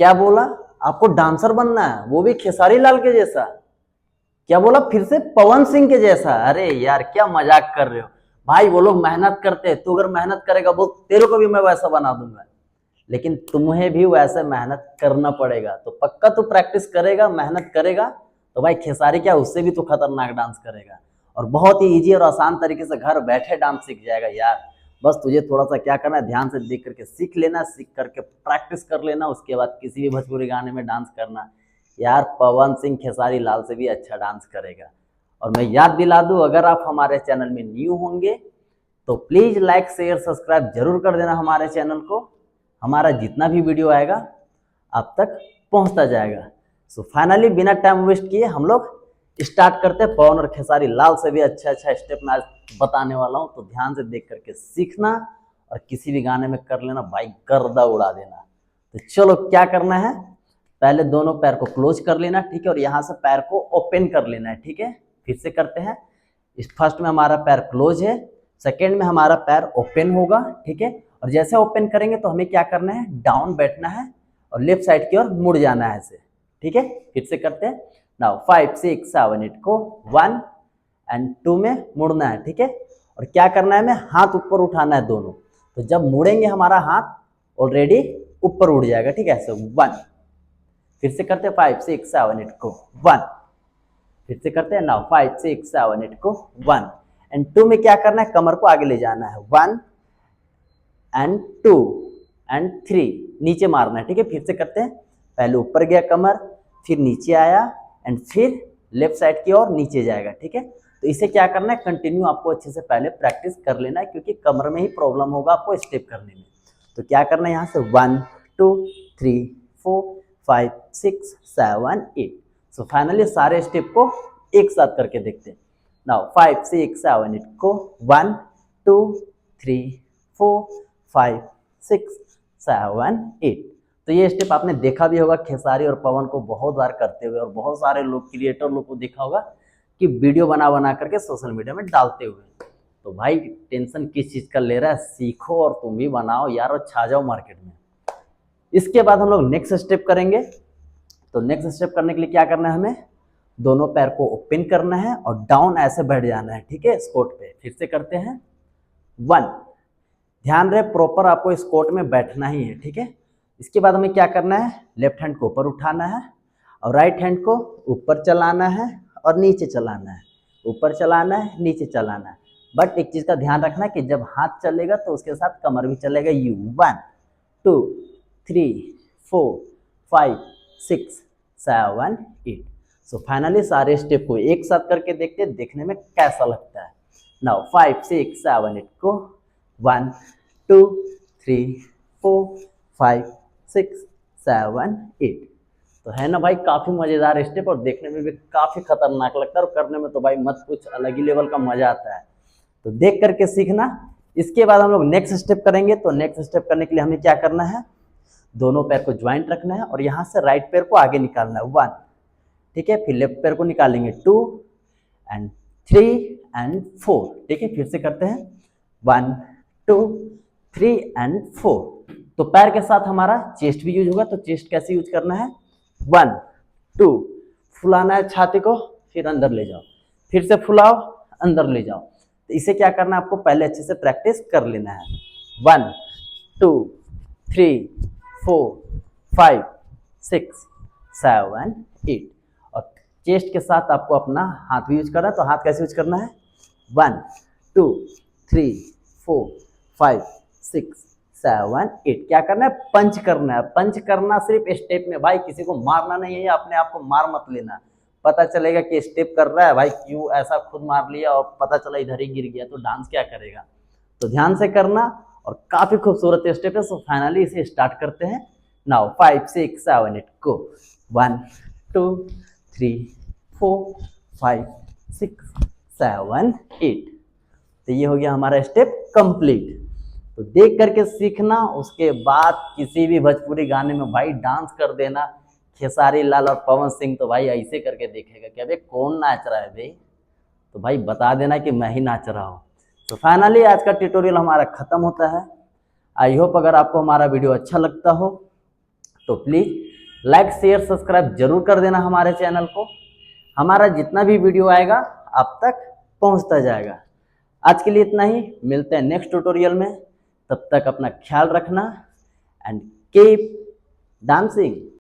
क्या बोला? आपको डांसर बनना है, वो भी खेसारी लाल के जैसा। क्या बोला फिर से? पवन सिंह के जैसा। अरे यार क्या मजाक कर रहे हो भाई, वो लोग मेहनत करते हैं, तू अगर मेहनत करेगा वो तेरे को भी मैं वैसा बना दूंगा। लेकिन तुम्हें भी वैसे मेहनत करना पड़ेगा। तो पक्का तू प्रैक्टिस करेगा, मेहनत करेगा, तो भाई खेसारी क्या उससे भी तू खतरनाक डांस करेगा। और बहुत ही इजी और आसान तरीके से घर बैठे डांस सीख जाएगा यार। बस तुझे थोड़ा सा क्या करना है, ध्यान से देख करके सीख लेना, सीख करके प्रैक्टिस कर लेना, उसके बाद किसी भी भोजपुरी गाने में डांस करना। यार पवन सिंह खेसारी लाल से भी अच्छा डांस करेगा। और मैं याद दिला दूं, अगर आप हमारे चैनल में न्यू होंगे तो प्लीज लाइक शेयर सब्सक्राइब जरूर कर देना हमारे चैनल को। हमारा जितना भी वीडियो आएगा आप तक पहुंचता जाएगा। सो फाइनली बिना टाइम वेस्ट किए हम लोग स्टार्ट करते हैं। पवन और खेसारी लाल से भी अच्छा अच्छा स्टेप मैं आज बताने वाला हूं, तो ध्यान से देख करके सीखना और किसी भी गाने में कर लेना भाई, गर्दा उड़ा देना। तो चलो क्या करना है, पहले दोनों पैर को क्लोज कर लेना, ठीक है, और यहाँ से पैर को ओपन कर लेना है, ठीक है। फिर से करते हैं। इस फर्स्ट में हमारा पैर क्लोज है, सेकेंड में हमारा पैर ओपन होगा, ठीक है। और जैसे ओपन करेंगे तो हमें क्या करना है, डाउन बैठना है और लेफ्ट साइड की ओर मुड़ जाना है ऐसे, ठीक है। फिर से करते हैं। नाउ 5 6 7 8 को 1 एंड 2 में मुड़ना है, ठीक है। और क्या करना है, हमें हाथ ऊपर उठाना है दोनों। तो जब मुड़ेंगे हमारा हाथ ऑलरेडी ऊपर उड़ जाएगा, ठीक है, ऐसे 1। फिर से करते हैं 5 6 7 8 को 1। फिर से करते हैं। नाउ 5 6 7 8 को 1 एंड 2 में क्या करना है, कमर को आगे ले जाना है, 1 एंड 2 एंड 3 नीचे मारना है, ठीक है। फिर से करते हैं। पहले ऊपर गया कमर, फिर नीचे आया एंड फिर लेफ्ट साइड की ओर नीचे जाएगा, ठीक है। तो इसे क्या करना है, कंटिन्यू आपको अच्छे से पहले प्रैक्टिस कर लेना है, क्योंकि कमर में ही प्रॉब्लम होगा आपको स्टेप करने में। तो क्या करना है, यहाँ से 1 2 3 4 5 6 7 8। सो फाइनली सारे स्टेप को एक साथ करके देखते हैं। नाउ 5 6 7 8 को 1 2 3 4 5 6 7 8। तो ये स्टेप आपने देखा भी होगा खेसारी और पवन को बहुत बार करते हुए, और बहुत सारे लोग क्रिएटर लोग को देखा होगा कि वीडियो बना बना करके सोशल मीडिया में डालते हुए। तो भाई टेंशन किस चीज़ का ले रहा है, सीखो और तुम भी बनाओ यार और छा जाओ मार्केट में। इसके बाद हम लोग नेक्स्ट स्टेप करेंगे। तो नेक्स्ट स्टेप करने के लिए क्या करना है, हमें दोनों पैर को ओपन करना है और डाउन ऐसे बैठ जाना है, ठीक है, स्क्वाट पे। फिर से करते हैं। 1, ध्यान रहे प्रॉपर आपको स्क्वाट में बैठना ही है, ठीक है। इसके बाद हमें क्या करना है, लेफ्ट हैंड को ऊपर उठाना है और राइट हैंड को ऊपर चलाना है और नीचे चलाना है, ऊपर चलाना है नीचे चलाना है। बट एक चीज़ का ध्यान रखना कि जब हाथ चलेगा तो उसके साथ कमर भी चलेगा। 1 2 3 4 5 6 7 8। सो फाइनली सारे स्टेप को एक साथ करके देखते हैं, देखने में कैसा लगता है। नाउ 5 6 7 8 को 1 2 3 4 5 6 7 8। तो है ना भाई, काफी मजेदार स्टेप और देखने में भी काफी खतरनाक लगता है, और करने में तो भाई मत कुछ अलग ही लेवल का मजा आता है। तो देख करके सीखना। इसके बाद हम लोग नेक्स्ट स्टेप करेंगे। तो नेक्स्ट स्टेप करने के लिए हमें क्या करना है, दोनों पैर को ज्वाइंट रखना है और यहाँ से राइट पैर को आगे निकालना है, 1, ठीक है। फिर लेफ्ट पैर को निकालेंगे, 2 एंड 3 एंड 4, ठीक है। फिर से करते हैं। 1 2 3 एंड 4। तो पैर के साथ हमारा चेस्ट भी यूज होगा। तो चेस्ट कैसे यूज करना है, 1 2 फुलाना है छाती को, फिर अंदर ले जाओ, फिर से फुलाओ, अंदर ले जाओ। तो इसे क्या करना है, आपको पहले अच्छे से प्रैक्टिस कर लेना है। 1 2 3 4 5 6 7 8। और चेस्ट के साथ आपको अपना हाथ भी यूज करना है। तो हाथ कैसे यूज करना है, 1 2 3 4 5 6 7 8। क्या करना है, पंच करना है। पंच करना सिर्फ स्टेप में भाई, किसी को मारना नहीं है, अपने आप को मार मत लेना। पता चलेगा कि स्टेप कर रहा है भाई, क्यों ऐसा खुद मार लिया और पता चला इधर ही गिर गया, तो डांस क्या करेगा। तो ध्यान से करना और काफी खूबसूरत स्टेप है। सो फाइनली इसे स्टार्ट करते हैं। नाउ 5 6 7 8 को 1 2 3 4 5 6 7 8। तो ये हो गया हमारा स्टेप कंप्लीट। तो देख करके सीखना, उसके बाद किसी भी भोजपुरी गाने में भाई डांस कर देना। खेसारी लाल और पवन सिंह तो भाई ऐसे करके देखेगा कि अबे कौन नाच रहा है भाई, तो भाई बता देना कि मैं ही नाच रहा हूँ। तो फाइनली आज का ट्यूटोरियल हमारा खत्म होता है। आई होप अगर आपको हमारा वीडियो अच्छा लगता हो तो प्लीज़ लाइक शेयर सब्सक्राइब जरूर कर देना हमारे चैनल को। हमारा जितना भी वीडियो आएगा आप तक पहुंचता जाएगा। आज के लिए इतना ही, मिलते हैं नेक्स्ट ट्यूटोरियल में। तब तक अपना ख्याल रखना एंड कीप डांसिंग।